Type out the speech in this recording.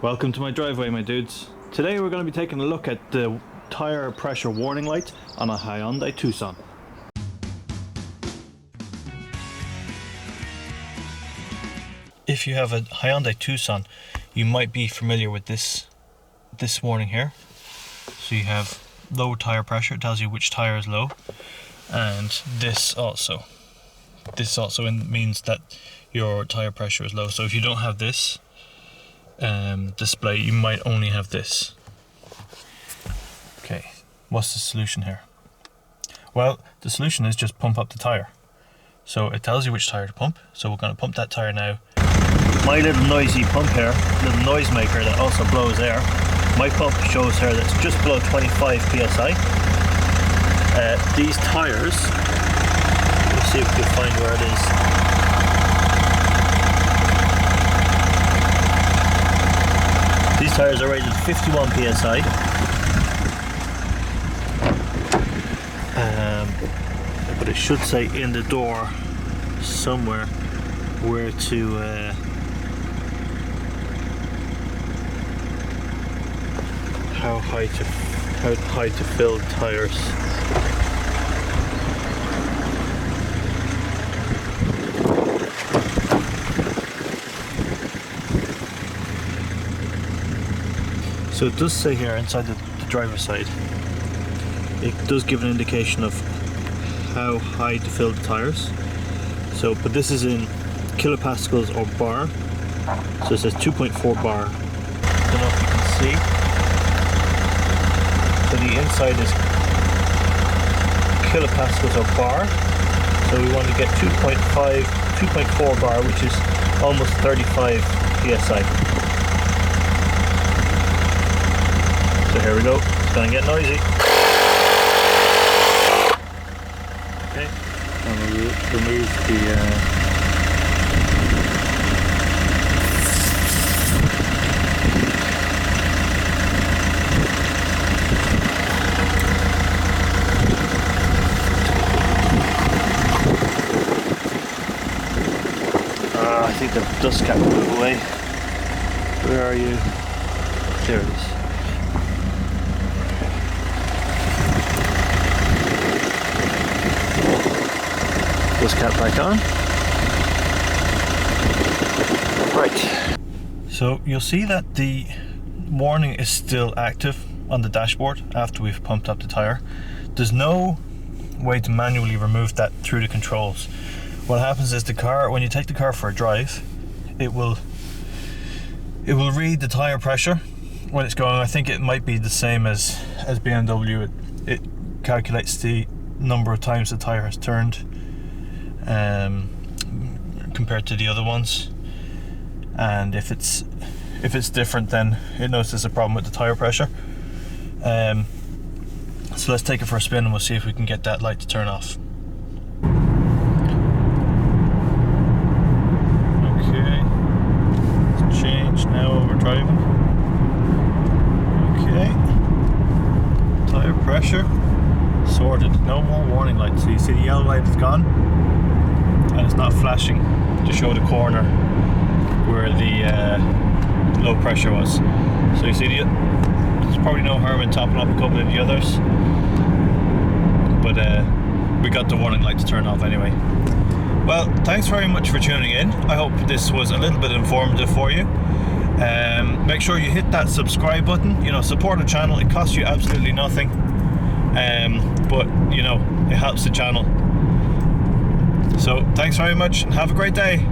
Welcome to my driveway, my dudes. Today we're going to be taking a look at the tire pressure warning light on a Hyundai Tucson. If you have a Hyundai Tucson, you might be familiar with this warning here. So you have low tire pressure, it tells you which tire is low, and this also means that your tire pressure is low. So if you don't have this display, you might only have this. Okay, what's the solution here? Well, the solution is just pump up the tire. So it tells you which tire to pump, so we're going to pump that tire now. My little noisy pump here, little noisemaker that also blows air, my pump shows here that it's just below 25 psi. These tires, let's see if we can find where it is. These tires are rated 51 psi. But it should say in the door somewhere where to how high to fill tires. So it does say here inside the driver's side, it does give an indication of how high to fill the tires. So, but this is in kilopascals or bar. So it says 2.4 bar. I don't know if you can see. So the inside is kilopascals or bar. So we want to get 2.4 bar, which is almost 35 psi. So here we go, it's going to get noisy. Okay, and we'll remove the I think the dust cap blew away. Where are you? There it is. Dust cap back on. Right. So you'll see that the warning is still active on the dashboard after we've pumped up the tire. There's no way to manually remove that through the controls. What happens is the car, when you take the car for a drive, it will read the tire pressure when it's going. I think it might be the same as BMW. It calculates the number of times the tire has turned compared to the other ones, and if it's different, then it knows there's a problem with the tire pressure. So let's take it for a spin and we'll see if we can get that light to turn off. Okay, it's changed now while we're driving. Okay, tire pressure sorted, no more warning lights. So you see the yellow light is gone, and it's not flashing to show the corner where the low pressure was. So you see there's probably no harm in topping up a couple of the others, but we got the warning light to turn off anyway. Well, thanks very much for tuning in. I hope this was a little bit informative for you. Make sure you hit that subscribe button, support the channel. It costs you absolutely nothing, but it helps the channel. So thanks very much and have a great day.